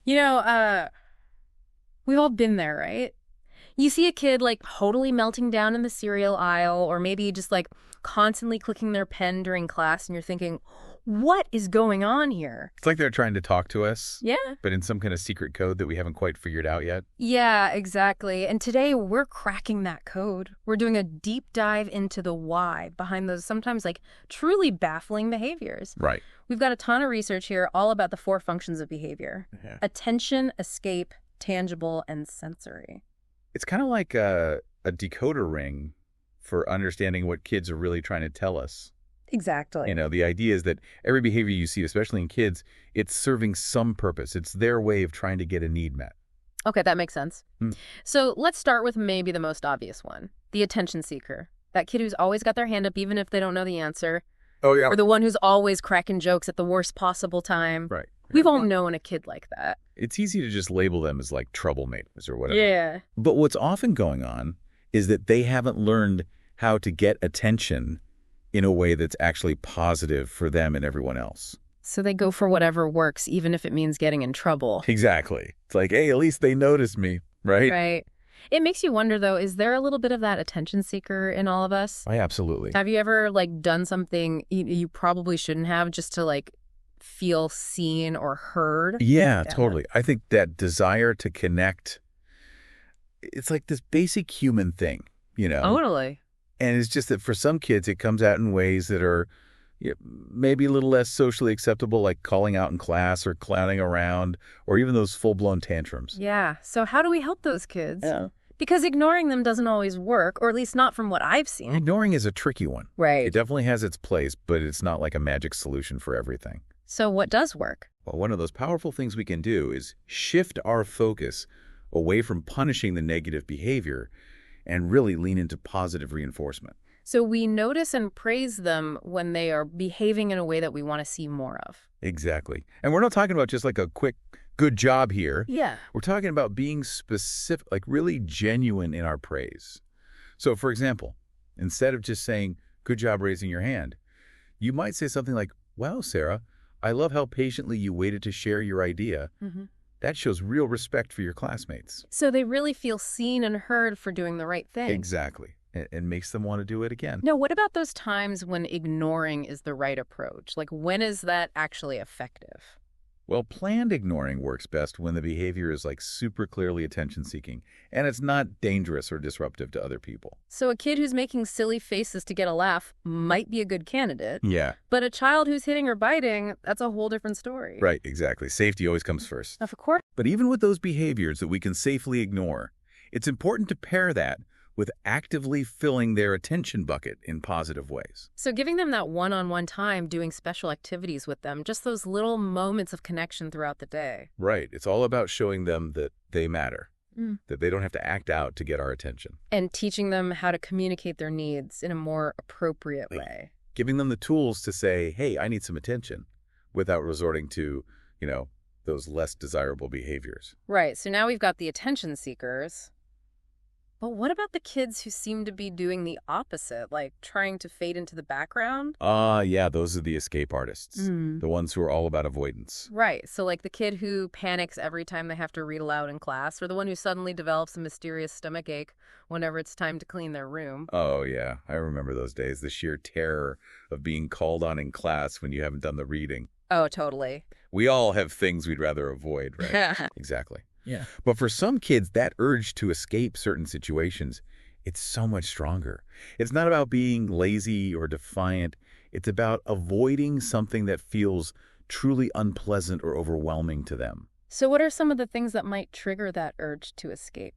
You know, we've all been there, right? You see a kid like totally melting down in the cereal aisle, or maybe just like constantly clicking their pen during class, and you're thinking, what is going on here? It's like they're trying to talk to us, Yeah. but in some kind of secret code that we haven't quite figured out yet. Yeah, exactly. And today we're cracking that code. We're doing a deep dive into the why behind those sometimes like truly baffling behaviors. Right. We've got a ton of research here all about the 4 functions of behavior. Yeah. Attention, escape, tangible, and sensory. It's kind of like a decoder ring for understanding what kids are really trying to tell us. Exactly. You know, the idea is that every behavior you see, especially in kids, it's serving some purpose. It's their way of trying to get a need met. Okay, that makes sense. So let's start with maybe the most obvious one, the attention seeker. That kid who's always got their hand up even if they don't know the answer. Oh, yeah. Or the one who's always cracking jokes at the worst possible time. Right. We've all known a kid like that. It's easy to just label them as like troublemakers or whatever. Yeah. But what's often going on is that they haven't learned how to get attention in a way that's actually positive for them and everyone else. So they go for whatever works, even if it means getting in trouble. Exactly. It's like, hey, at least they noticed me, right? Right. It makes you wonder, though, is there a little bit of that attention seeker in all of us? Oh, absolutely. Have you ever, like, done something you probably shouldn't have just to, like, feel seen or heard? Yeah, totally. I think that desire to connect, it's like this basic human thing, you know? Totally. And it's just that for some kids, it comes out in ways that are maybe a little less socially acceptable, like calling out in class or clowning around, or even those full-blown tantrums. Yeah. So how do we help those kids? Yeah. Because ignoring them doesn't always work, or at least not from what I've seen. Ignoring is a tricky one. Right. It definitely has its place, but it's not like a magic solution for everything. So what does work? Well, one of those powerful things we can do is shift our focus away from punishing the negative behavior and really lean into positive reinforcement. So we notice and praise them when they are behaving in a way that we want to see more of. Exactly. And we're not talking about just like a quick, good job here. Yeah. We're talking about being specific, like really genuine in our praise. So, for example, instead of just saying, good job raising your hand, you might say something like, wow, Sarah, I love how patiently you waited to share your idea. Mm-hmm. That shows real respect for your classmates. So they really feel seen and heard for doing the right thing. Exactly. And makes them want to do it again. Now, what about those times when ignoring is the right approach? Like, when is that actually effective? Well, planned ignoring works best when the behavior is like super clearly attention-seeking, and it's not dangerous or disruptive to other people. So a kid who's making silly faces to get a laugh might be a good candidate. Yeah. But a child who's hitting or biting, that's a whole different story. Right, exactly. Safety always comes first. Of course. But even with those behaviors that we can safely ignore, it's important to pair that with actively filling their attention bucket in positive ways. So giving them that one-on-one time, doing special activities with them, just those little moments of connection throughout the day. Right. It's all about showing them that they matter, that they don't have to act out to get our attention. And teaching them how to communicate their needs in a more appropriate way. Giving them the tools to say, hey, I need some attention, without resorting to, those less desirable behaviors. Right. So now we've got the attention seekers. But what about the kids who seem to be doing the opposite, like trying to fade into the background? Yeah, those are the escape artists, Mm. the ones who are all about avoidance. Right. So like the kid who panics every time they have to read aloud in class, or the one who suddenly develops a mysterious stomach ache whenever it's time to clean their room. Oh, yeah, I remember those days, the sheer terror of being called on in class when you haven't done the reading. Oh, totally. We all have things we'd rather avoid, right? Exactly. Yeah. But for some kids, that urge to escape certain situations, it's so much stronger. It's not about being lazy or defiant. It's about avoiding something that feels truly unpleasant or overwhelming to them. So what are some of the things that might trigger that urge to escape?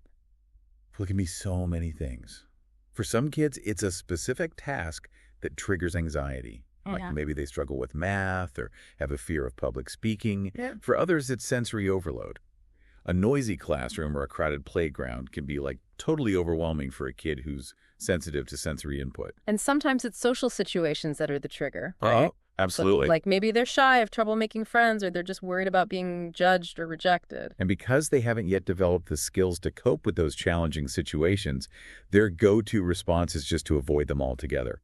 Well, it can be so many things. For some kids, it's a specific task that triggers anxiety. Like maybe they struggle with math or have a fear of public speaking. Yeah. For others, it's sensory overload. A noisy classroom or a crowded playground can be like totally overwhelming for a kid who's sensitive to sensory input. And sometimes it's social situations that are the trigger. Right? Oh, absolutely. So, like maybe they're shy, have trouble making friends, or they're just worried about being judged or rejected. And because they haven't yet developed the skills to cope with those challenging situations, their go-to response is just to avoid them altogether.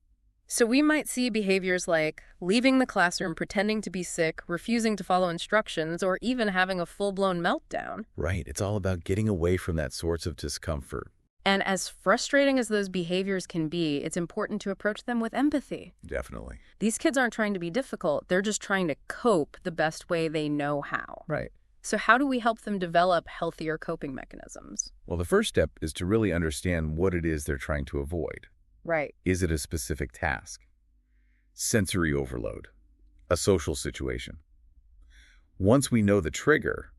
So we might see behaviors like leaving the classroom, pretending to be sick, refusing to follow instructions, or even having a full-blown meltdown. Right. It's all about getting away from that source of discomfort. And as frustrating as those behaviors can be, it's important to approach them with empathy. Definitely. These kids aren't trying to be difficult. They're just trying to cope the best way they know how. Right. So how do we help them develop healthier coping mechanisms? Well, the first step is to really understand what it is they're trying to avoid. Right. Is it a specific task? Sensory overload? A social situation? Once we know the trigger,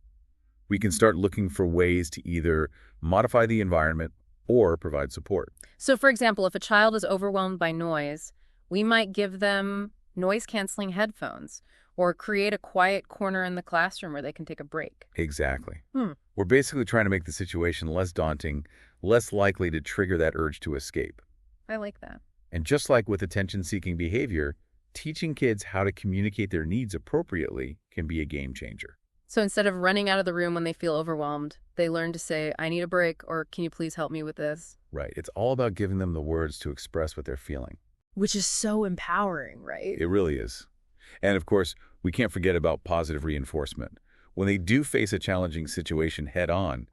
we can start looking for ways to either modify the environment or provide support. So for example, if a child is overwhelmed by noise, we might give them noise-canceling headphones or create a quiet corner in the classroom where they can take a break. Exactly. Hmm. We're basically trying to make the situation less daunting, less likely to trigger that urge to escape. I like that. And just like with attention-seeking behavior, teaching kids how to communicate their needs appropriately can be a game changer. So instead of running out of the room when they feel overwhelmed, they learn to say, I need a break, or can you please help me with this? Right. It's all about giving them the words to express what they're feeling. Which is so empowering, right? It really is. And of course, we can't forget about positive reinforcement. When they do face a challenging situation head-on,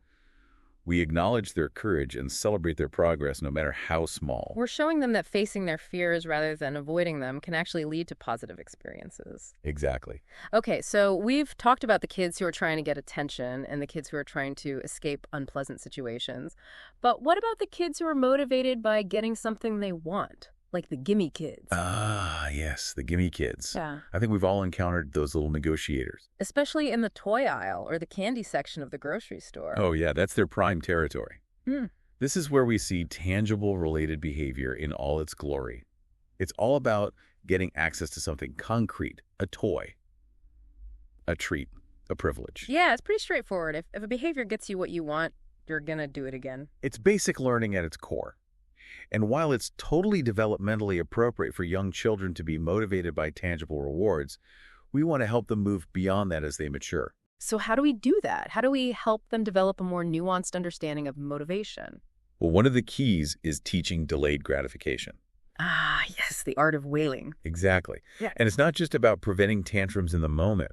we acknowledge their courage and celebrate their progress no matter how small. We're showing them that facing their fears rather than avoiding them can actually lead to positive experiences. Exactly. Okay, so we've talked about the kids who are trying to get attention and the kids who are trying to escape unpleasant situations. But what about the kids who are motivated by getting something they want, like the gimme kids? Ah, yes, the gimme kids. Yeah. I think we've all encountered those little negotiators. Especially in the toy aisle or the candy section of the grocery store. Oh, yeah, that's their prime territory. Hmm. This is where we see tangible related behavior in all its glory. It's all about getting access to something concrete, a toy, a treat, a privilege. Yeah, it's pretty straightforward. If a behavior gets you what you want, you're going to do it again. It's basic learning at its core. And while it's totally developmentally appropriate for young children to be motivated by tangible rewards, we want to help them move beyond that as they mature. So how do we do that? How do we help them develop a more nuanced understanding of motivation? Well, one of the keys is teaching delayed gratification. Ah, yes, the art of wailing. Exactly. Yeah. And it's not just about preventing tantrums in the moment.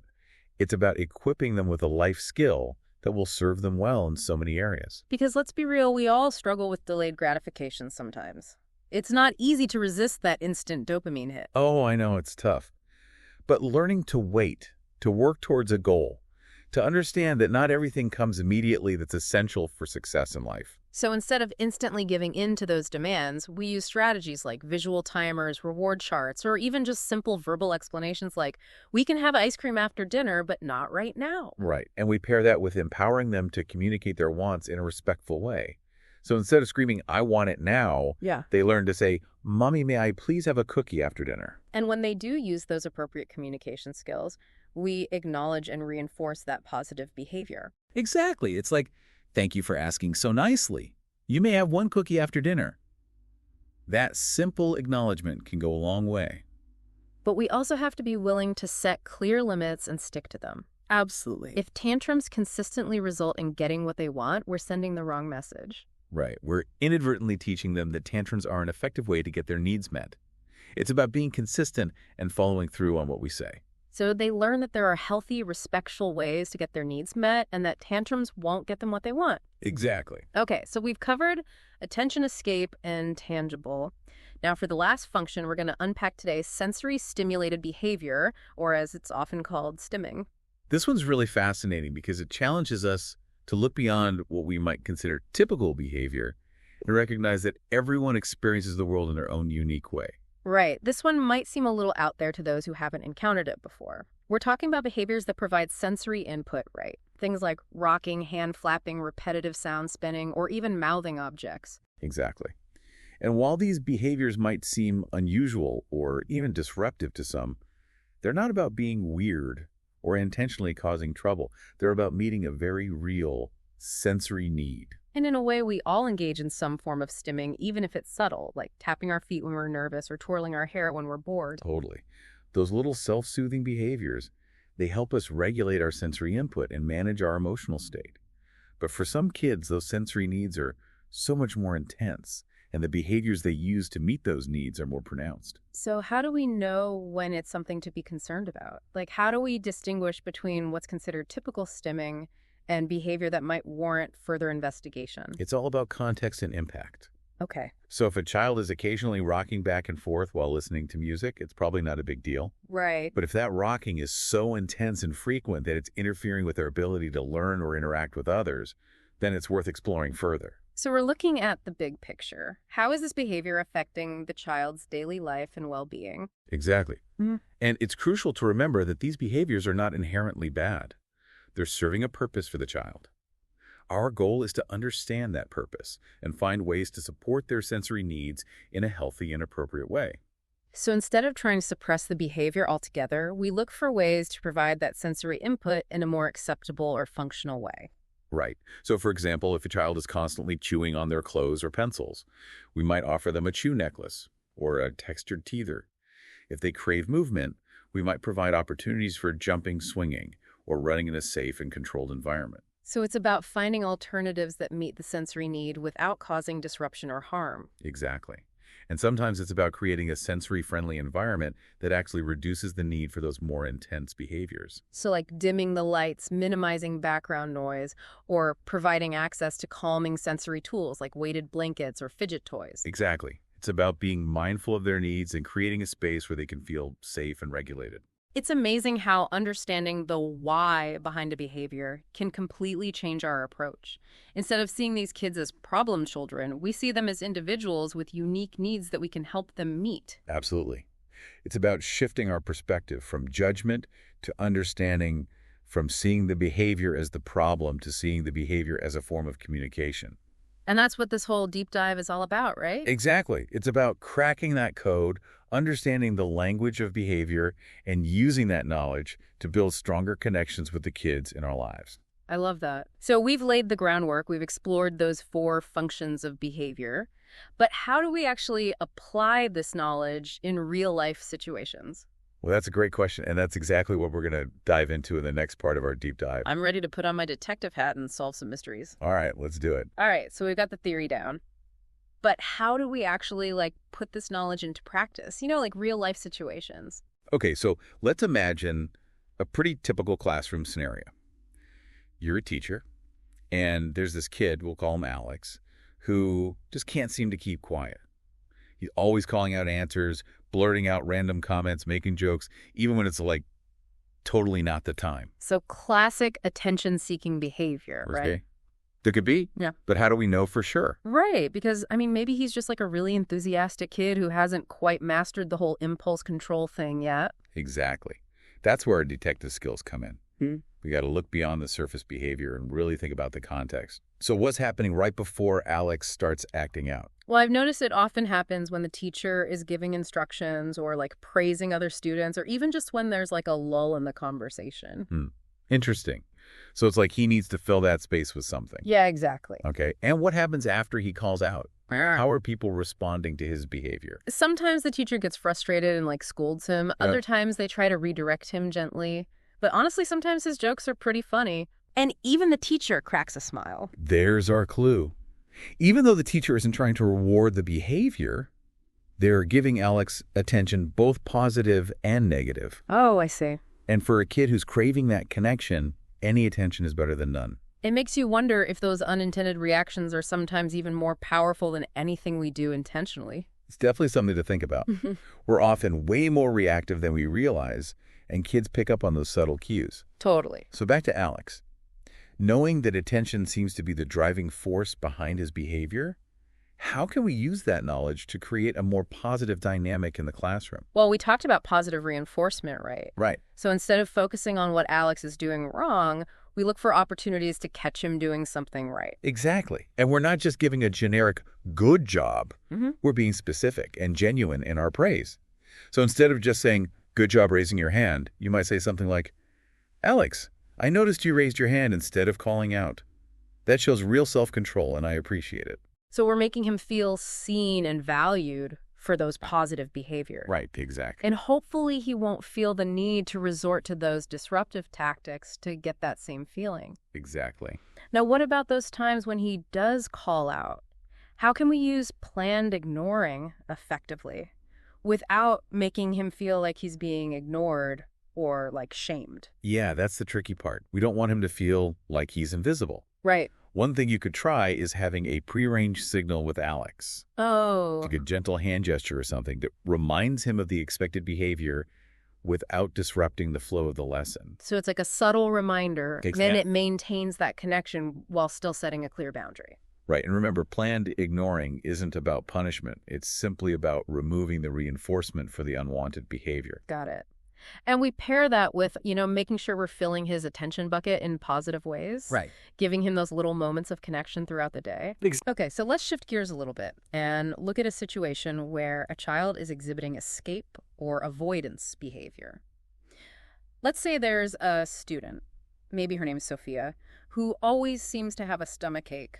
It's about equipping them with a life skill that will serve them well in so many areas. Because let's be real, we all struggle with delayed gratification sometimes. It's not easy to resist that instant dopamine hit. Oh, I know, it's tough. But learning to wait, to work towards a goal, to understand that not everything comes immediately that's essential for success in life. So instead of instantly giving in to those demands, we use strategies like visual timers, reward charts, or even just simple verbal explanations like, we can have ice cream after dinner, but not right now. Right. And we pair that with empowering them to communicate their wants in a respectful way. So instead of screaming, I want it now, Yeah. they learn to say, Mommy, may I please have a cookie after dinner? And when they do use those appropriate communication skills, we acknowledge and reinforce that positive behavior. Exactly. It's like, thank you for asking so nicely. You may have one cookie after dinner. That simple acknowledgement can go a long way. But we also have to be willing to set clear limits and stick to them. Absolutely. If tantrums consistently result in getting what they want, we're sending the wrong message. Right. We're inadvertently teaching them that tantrums are an effective way to get their needs met. It's about being consistent and following through on what we say. So they learn that there are healthy, respectful ways to get their needs met and that tantrums won't get them what they want. Exactly. Okay, so we've covered attention escape and tangible. Now for the last function, we're going to unpack today's sensory stimulated behavior, or as it's often called, stimming. This one's really fascinating because it challenges us to look beyond what we might consider typical behavior and recognize that everyone experiences the world in their own unique way. Right. This one might seem a little out there to those who haven't encountered it before. We're talking about behaviors that provide sensory input, right? Things like rocking, hand flapping, repetitive sound spinning, or even mouthing objects. Exactly. And while these behaviors might seem unusual or even disruptive to some, they're not about being weird or intentionally causing trouble. They're about meeting a very real sensory need. And in a way, we all engage in some form of stimming, even if it's subtle, like tapping our feet when we're nervous or twirling our hair when we're bored. Totally. Those little self-soothing behaviors, they help us regulate our sensory input and manage our emotional state. But for some kids, those sensory needs are so much more intense, and the behaviors they use to meet those needs are more pronounced. So how do we know when it's something to be concerned about? Like, how do we distinguish between what's considered typical stimming and behavior that might warrant further investigation? It's all about context and impact. Okay. So if a child is occasionally rocking back and forth while listening to music, it's probably not a big deal. Right. But if that rocking is so intense and frequent that it's interfering with their ability to learn or interact with others, then it's worth exploring further. So we're looking at the big picture. How is this behavior affecting the child's daily life and well-being? Exactly. Mhm. And it's crucial to remember that these behaviors are not inherently bad. They're serving a purpose for the child. Our goal is to understand that purpose and find ways to support their sensory needs in a healthy and appropriate way. So instead of trying to suppress the behavior altogether, we look for ways to provide that sensory input in a more acceptable or functional way. Right. So, for example, if a child is constantly chewing on their clothes or pencils, we might offer them a chew necklace or a textured teether. If they crave movement, we might provide opportunities for jumping, swinging, or running in a safe and controlled environment. So it's about finding alternatives that meet the sensory need without causing disruption or harm. Exactly. And sometimes it's about creating a sensory-friendly environment that actually reduces the need for those more intense behaviors. So like dimming the lights, minimizing background noise, or providing access to calming sensory tools like weighted blankets or fidget toys. Exactly. It's about being mindful of their needs and creating a space where they can feel safe and regulated. It's amazing how understanding the why behind a behavior can completely change our approach. Instead of seeing these kids as problem children, we see them as individuals with unique needs that we can help them meet. Absolutely. It's about shifting our perspective from judgment to understanding, from seeing the behavior as the problem to seeing the behavior as a form of communication. And that's what this whole deep dive is all about, right? Exactly. It's about cracking that code, understanding the language of behavior, and using that knowledge to build stronger connections with the kids in our lives. I love that. So we've laid the groundwork. We've explored those 4 functions of behavior. But how do we actually apply this knowledge in real-life situations? Well, that's a great question, and that's exactly what we're going to dive into in the next part of our deep dive. I'm ready to put on my detective hat and solve some mysteries. All right, let's do it. All right, so we've got the theory down. But how do we actually, put this knowledge into practice? Like real-life situations. Okay, so let's imagine a pretty typical classroom scenario. You're a teacher, and there's this kid, we'll call him Alex, who just can't seem to keep quiet. He's always calling out answers, blurting out random comments, making jokes, even when it's totally not the time. So classic attention-seeking behavior, right? Okay? There could be. Yeah. But how do we know for sure? Right, because, maybe he's just a really enthusiastic kid who hasn't quite mastered the whole impulse control thing yet. Exactly. That's where our detective skills come in. We got to look beyond the surface behavior and really think about the context. So what's happening right before Alex starts acting out? Well, I've noticed it often happens when the teacher is giving instructions or praising other students, or even just when there's a lull in the conversation. Interesting. So it's he needs to fill that space with something. Yeah, exactly. Okay. And what happens after he calls out? How are people responding to his behavior? Sometimes the teacher gets frustrated and scolds him. Other times they try to redirect him gently. But honestly, sometimes his jokes are pretty funny. And even the teacher cracks a smile. There's our clue. Even though the teacher isn't trying to reward the behavior, they're giving Alex attention, both positive and negative. Oh, I see. And for a kid who's craving that connection, any attention is better than none. It makes you wonder if those unintended reactions are sometimes even more powerful than anything we do intentionally. It's definitely something to think about. We're often way more reactive than we realize, and kids pick up on those subtle cues. Totally. So back to Alex. Knowing that attention seems to be the driving force behind his behavior, how can we use that knowledge to create a more positive dynamic in the classroom? Well, we talked about positive reinforcement, right? Right. So instead of focusing on what Alex is doing wrong, we look for opportunities to catch him doing something right. Exactly. And we're not just giving a generic good job. Mm-hmm. We're being specific and genuine in our praise. So instead of just saying, good job raising your hand, you might say something like, Alex, I noticed you raised your hand instead of calling out. That shows real self-control, and I appreciate it. So we're making him feel seen and valued for those positive behaviors. Right, exactly. And hopefully he won't feel the need to resort to those disruptive tactics to get that same feeling. Exactly. Now, what about those times when he does call out? How can we use planned ignoring effectively without making him feel like he's being ignored or like shamed? Yeah, that's the tricky part. We don't want him to feel like he's invisible. Right. One thing you could try is having a prearranged signal with Alex, Oh, like a gentle hand gesture or something that reminds him of the expected behavior without disrupting the flow of the lesson. so it's like a subtle reminder. Then Exact- it maintains that connection while still setting a clear boundary. Right, and remember, planned ignoring isn't about punishment. It's simply about removing the reinforcement for the unwanted behavior. Got it. And we pair that with, making sure we're filling his attention bucket in positive ways. Right. Giving him those little moments of connection throughout the day. Okay, so let's shift gears a little bit and look at a situation where a child is exhibiting escape or avoidance behavior. Let's say there's a student, maybe her name's Sophia, who always seems to have a stomachache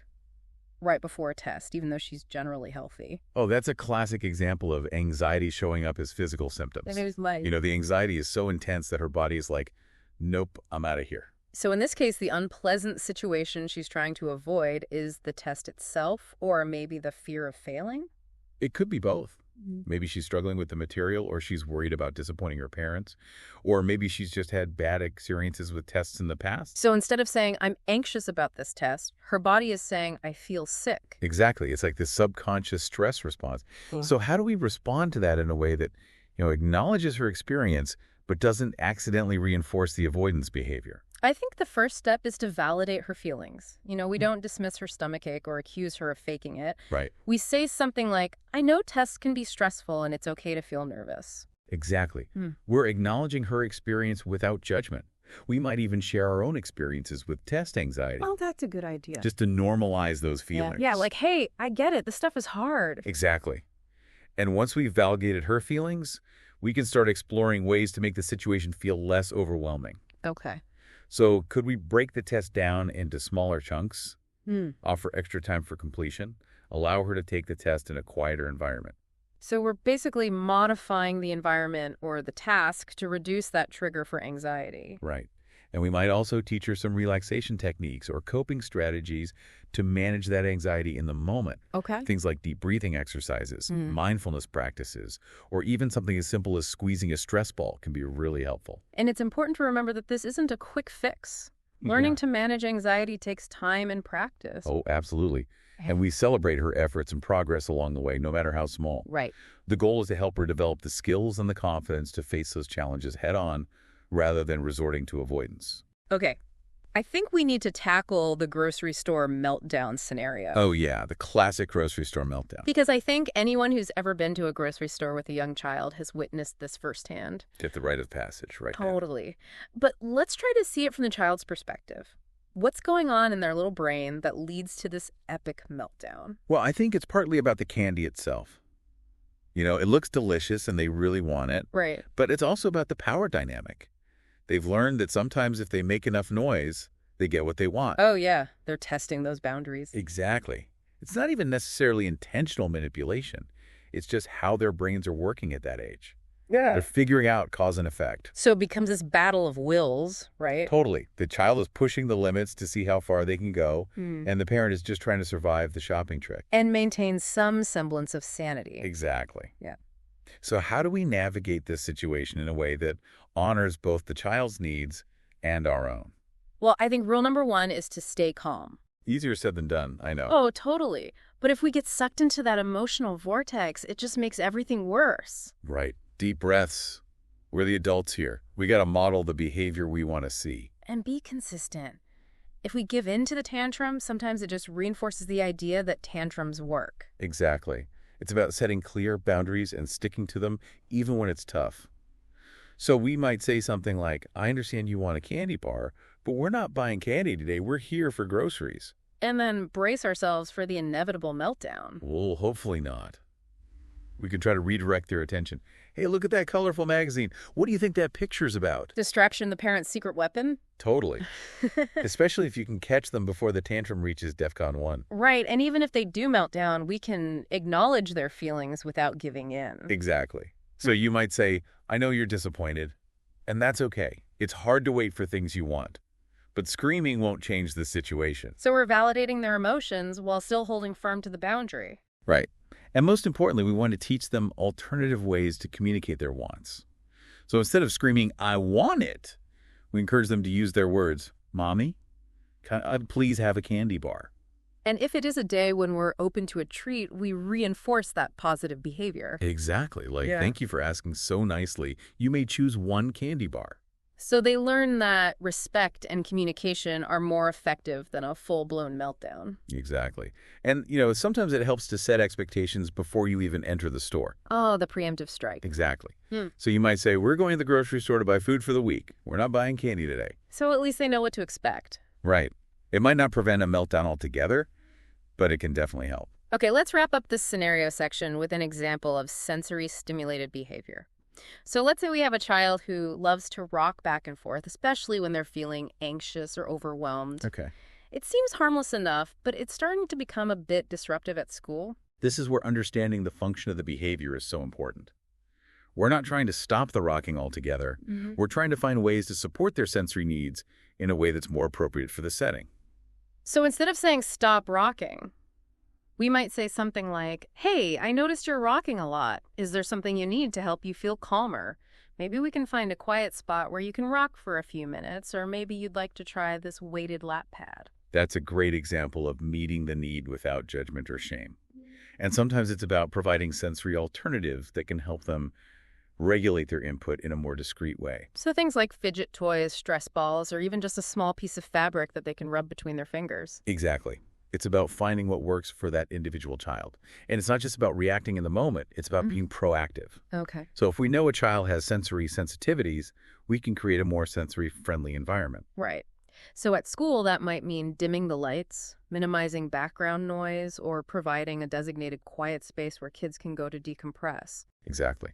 right before a test, even though she's generally healthy. Oh, that's a classic example of anxiety showing up as physical symptoms. And it was like, The anxiety is so intense that her body is like, nope, I'm out of here. So in this case, the unpleasant situation she's trying to avoid is the test itself, or maybe the fear of failing? It could be both. Maybe she's struggling with the material, or she's worried about disappointing her parents, or maybe she's just had bad experiences with tests in the past. So instead of saying, I'm anxious about this test, her body is saying, I feel sick. Exactly. It's like this subconscious stress response. So how do we respond to that in a way that, acknowledges her experience, but doesn't accidentally reinforce the avoidance behavior? I think the first step is to validate her feelings. We don't dismiss her stomachache or accuse her of faking it. Right. We say something like, I know tests can be stressful and it's okay to feel nervous. Exactly. We're acknowledging her experience without judgment. We might even share our own experiences with test anxiety, Oh, that's a good idea. just to normalize those feelings. Yeah, like, hey, I get it. This stuff is hard. Exactly. And once we've validated her feelings, we can start exploring ways to make the situation feel less overwhelming. Okay. So could we break the test down into smaller chunks, Hmm. offer extra time for completion, allow her to take the test in a quieter environment? So we're basically modifying the environment or the task to reduce that trigger for anxiety. Right. And we might also teach her some relaxation techniques or coping strategies to manage that anxiety in the moment. Okay. Things like deep breathing exercises, mindfulness practices, or even something as simple as squeezing a stress ball can be really helpful. And it's important to remember that this isn't a quick fix. Learning to manage anxiety takes time and practice. Oh, absolutely. And we celebrate her efforts and progress along the way, no matter how small. Right. The goal is to help her develop the skills and the confidence to face those challenges head on rather than resorting to avoidance. Okay. I think we need to tackle the grocery store meltdown scenario. Oh, yeah, the classic grocery store meltdown. Because I think anyone who's ever been to a grocery store with a young child has witnessed this firsthand. Get the rite of passage right now. Totally. But let's try to see it from the child's perspective. What's going on in their little brain that leads to this epic meltdown? Well, I think it's partly about the candy itself. It looks delicious and they really want it, Right. but it's also about the power dynamic. They've learned that sometimes if they make enough noise, they get what they want. Oh, yeah. They're testing those boundaries. Exactly. It's not even necessarily intentional manipulation. It's just how their brains are working at that age. Yeah. They're figuring out cause and effect. So it becomes this battle of wills, right? Totally. The child is pushing the limits to see how far they can go, Hmm. and the parent is just trying to survive the shopping trip. And maintain some semblance of sanity. Exactly. Yeah. So how do we navigate this situation in a way that honors both the child's needs and our own? Well, I think rule number one is to stay calm. Easier said than done, I know. Oh, totally. But if we get sucked into that emotional vortex, it just makes everything worse. Right. Deep breaths. We're the adults here. We got to model the behavior we want to see. And be consistent. If we give in to the tantrum, sometimes it just reinforces the idea that tantrums work. Exactly. It's about setting clear boundaries and sticking to them even when it's tough. So we might say something like, I understand you want a candy bar, but we're not buying candy today. We're here for groceries. And then brace ourselves for the inevitable meltdown. Well, hopefully not. We can try to redirect their attention. Hey, look at that colorful magazine. What do you think that picture's about? Distraction, the parent's secret weapon? Totally. Especially if you can catch them before the tantrum reaches DEFCON 1. Right, and even if they do melt down, we can acknowledge their feelings without giving in. Exactly. So you might say, I know you're disappointed, and that's okay. It's hard to wait for things you want. but screaming won't change the situation. So we're validating their emotions while still holding firm to the boundary. Right. And most importantly, we want to teach them alternative ways to communicate their wants. So instead of screaming, "I want it," we encourage them to use their words. "Mommy, can I please have a candy bar?" And if it is a day when we're open to a treat, we reinforce that positive behavior. Exactly. Like, Yeah. "Thank you for asking so nicely. You may choose one candy bar." So they learn that respect and communication are more effective than a full-blown meltdown. Exactly. And, sometimes it helps to set expectations before you even enter the store. Oh, the preemptive strike. Exactly. Hmm. So you might say, "We're going to the grocery store to buy food for the week. We're not buying candy today." So at least they know what to expect. Right. It might not prevent a meltdown altogether, but it can definitely help. Okay, let's wrap up this scenario section with an example of sensory-stimulated behavior. So let's say we have a child who loves to rock back and forth, especially when they're feeling anxious or overwhelmed. Okay. It seems harmless enough, but it's starting to become a bit disruptive at school. This is where understanding the function of the behavior is so important. We're not trying to stop the rocking altogether. We're trying to find ways to support their sensory needs in a way that's more appropriate for the setting. So instead of saying stop rocking, we might say something like, "Hey, I noticed you're rocking a lot. Is there something you need to help you feel calmer? Maybe we can find a quiet spot where you can rock for a few minutes, or maybe you'd like to try this weighted lap pad." That's a great example of meeting the need without judgment or shame. And sometimes it's about providing sensory alternatives that can help them regulate their input in a more discreet way. So things like fidget toys, stress balls, or even just a small piece of fabric that they can rub between their fingers. Exactly. It's about finding what works for that individual child. And it's not just about reacting in the moment, it's about being proactive. Okay. So if we know a child has sensory sensitivities, we can create a more sensory-friendly environment. Right. So at school, that might mean dimming the lights, minimizing background noise, or providing a designated quiet space where kids can go to decompress. Exactly.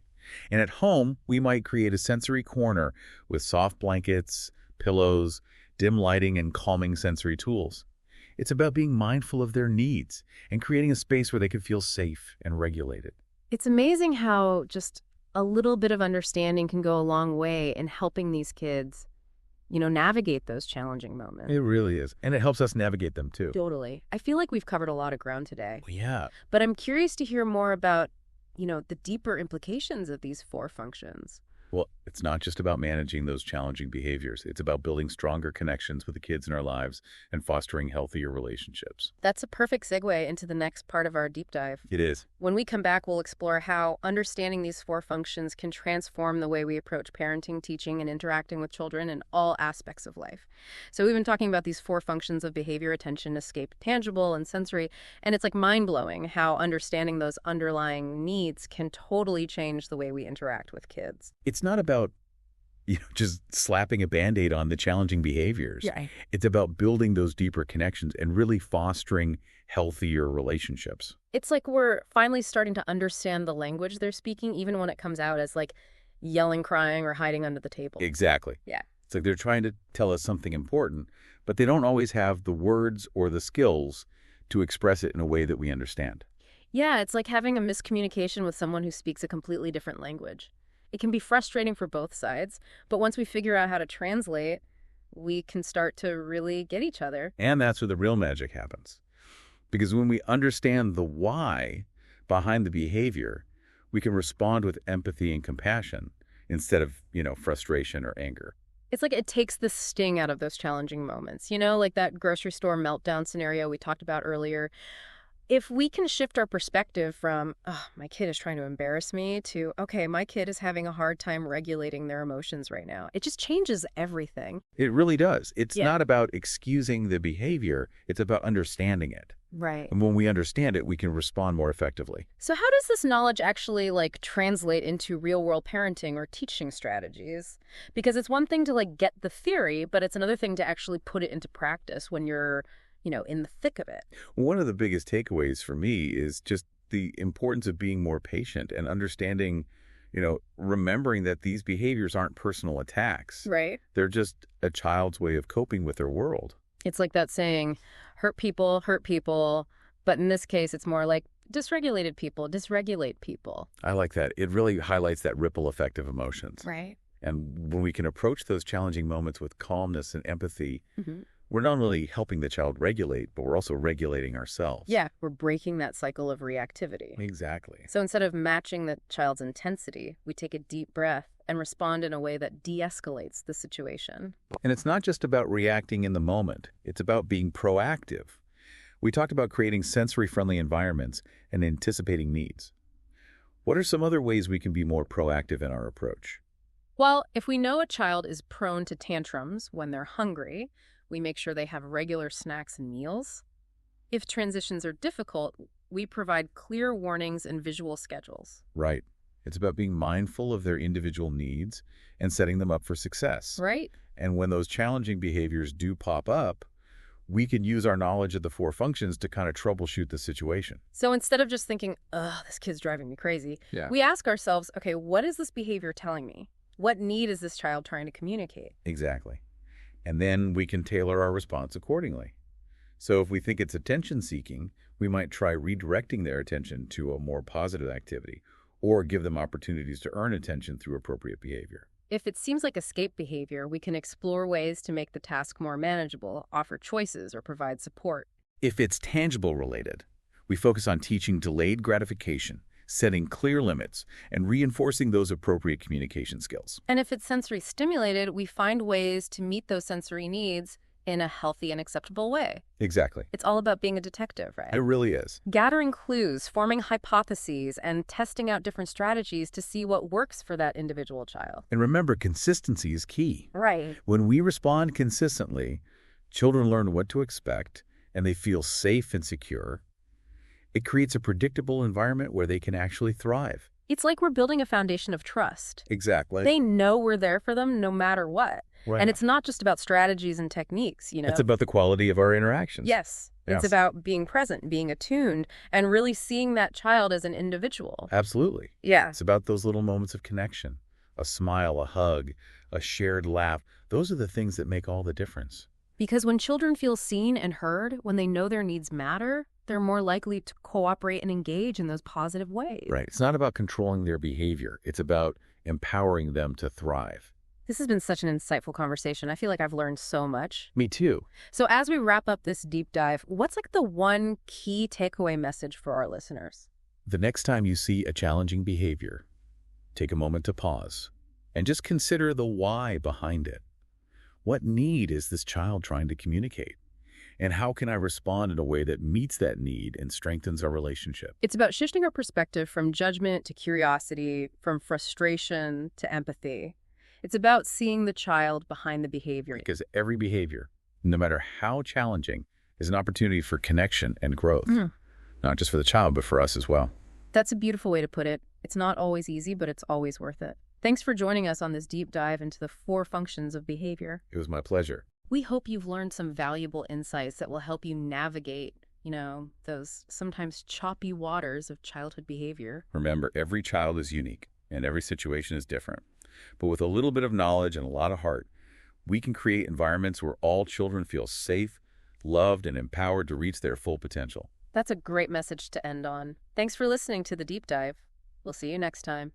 And at home, we might create a sensory corner with soft blankets, pillows, dim lighting, and calming sensory tools. It's about being mindful of their needs and creating a space where they can feel safe and regulated. It's amazing how just a little bit of understanding can go a long way in helping these kids, navigate those challenging moments. It really is. And it helps us navigate them too. Totally. I feel like we've covered a lot of ground today, Yeah. but I'm curious to hear more about, the deeper implications of these 4 functions. Well, it's not just about managing those challenging behaviors. It's about building stronger connections with the kids in our lives and fostering healthier relationships. That's a perfect segue into the next part of our deep dive. It is. When we come back, we'll explore how understanding these 4 functions can transform the way we approach parenting, teaching, and interacting with children in all aspects of life. So we've been talking about these 4 functions of behavior, attention, escape, tangible, and sensory, and it's like mind-blowing how understanding those underlying needs can totally change the way we interact with kids. It's not about just slapping a Band-Aid on the challenging behaviors. Yeah. It's about building those deeper connections and really fostering healthier relationships. It's like we're finally starting to understand the language they're speaking, even when it comes out as like yelling, crying, or hiding under the table. Exactly. Yeah. It's like they're trying to tell us something important, but they don't always have the words or the skills to express it in a way that we understand. Yeah, it's like having a miscommunication with someone who speaks a completely different language. It can be frustrating for both sides, but once we figure out how to translate, we can start to really get each other. And that's where the real magic happens. Because when we understand the why behind the behavior, we can respond with empathy and compassion instead of, frustration or anger. It's like it takes the sting out of those challenging moments, like that grocery store meltdown scenario we talked about earlier. If we can shift our perspective from, oh, my kid is trying to embarrass me, to, okay, my kid is having a hard time regulating their emotions right now, it just changes everything. It really does. It's Yeah. not about excusing the behavior. It's about understanding it. Right. And when we understand it, we can respond more effectively. So how does this knowledge actually translate into real-world parenting or teaching strategies? Because it's one thing to get the theory, but it's another thing to actually put it into practice when you're in the thick of it. One of the biggest takeaways for me is just the importance of being more patient and understanding, remembering that these behaviors aren't personal attacks. Right. They're just a child's way of coping with their world. It's like that saying, hurt people, but in this case, it's more like dysregulated people, dysregulate people. I like that. It really highlights that ripple effect of emotions. Right. And when we can approach those challenging moments with calmness and empathy, Mhm. we're not only helping the child regulate, but we're also regulating ourselves. Yeah, we're breaking that cycle of reactivity. Exactly. So instead of matching the child's intensity, we take a deep breath and respond in a way that de-escalates the situation. And it's not just about reacting in the moment. It's about being proactive. We talked about creating sensory-friendly environments and anticipating needs. What are some other ways we can be more proactive in our approach? Well, if we know a child is prone to tantrums when they're hungry, we make sure they have regular snacks and meals. If transitions are difficult, we provide clear warnings and visual schedules. Right. It's about being mindful of their individual needs and setting them up for success. Right? And when those challenging behaviors do pop up, we can use our knowledge of the four functions to kind of troubleshoot the situation. So instead of just thinking, ugh, this kid's driving me crazy, Yeah. we ask ourselves, okay, what is this behavior telling me? What need is this child trying to communicate? Exactly. And then we can tailor our response accordingly. So if we think it's attention-seeking, we might try redirecting their attention to a more positive activity or give them opportunities to earn attention through appropriate behavior. If it seems like escape behavior, we can explore ways to make the task more manageable, offer choices, or provide support. If it's tangible related, we focus on teaching delayed gratification, setting clear limits, and reinforcing those appropriate communication skills. And if it's sensory stimulated, we find ways to meet those sensory needs in a healthy and acceptable way. Exactly. It's all about being a detective, right? It really is. Gathering clues, forming hypotheses, and testing out different strategies to see what works for that individual child. And remember, consistency is key. Right. When we respond consistently, children learn what to expect, and they feel safe and secure. It creates a predictable environment where they can actually thrive. It's like we're building a foundation of trust. Exactly. They know we're there for them no matter what. Right. And it's not just about strategies and techniques, you know? It's about the quality of our interactions. Yes. It's Yes. about being present, being attuned, and really seeing that child as an individual. Absolutely. Yeah. It's about those little moments of connection. A smile, a hug, a shared laugh. Those are the things that make all the difference. Because when children feel seen and heard, when they know their needs matter, they're more likely to cooperate and engage in those positive ways. Right. It's not about controlling their behavior. It's about empowering them to thrive. This has been such an insightful conversation. I feel like I've learned so much. Me too. So as we wrap up this deep dive, what's like the one key takeaway message for our listeners? The next time you see a challenging behavior, take a moment to pause and just consider the why behind it. What need is this child trying to communicate? And how can I respond in a way that meets that need and strengthens our relationship? It's about shifting our perspective from judgment to curiosity, from frustration to empathy. It's about seeing the child behind the behavior. Because every behavior, no matter how challenging, is an opportunity for connection and growth. Not just for the child, but for us as well. That's a beautiful way to put it. It's not always easy, but it's always worth it. Thanks for joining us on this deep dive into the 4 functions of behavior. It was my pleasure. We hope you've learned some valuable insights that will help you navigate, those sometimes choppy waters of childhood behavior. Remember, every child is unique and every situation is different. But with a little bit of knowledge and a lot of heart, we can create environments where all children feel safe, loved, and empowered to reach their full potential. That's a great message to end on. Thanks for listening to The Deep Dive. We'll see you next time.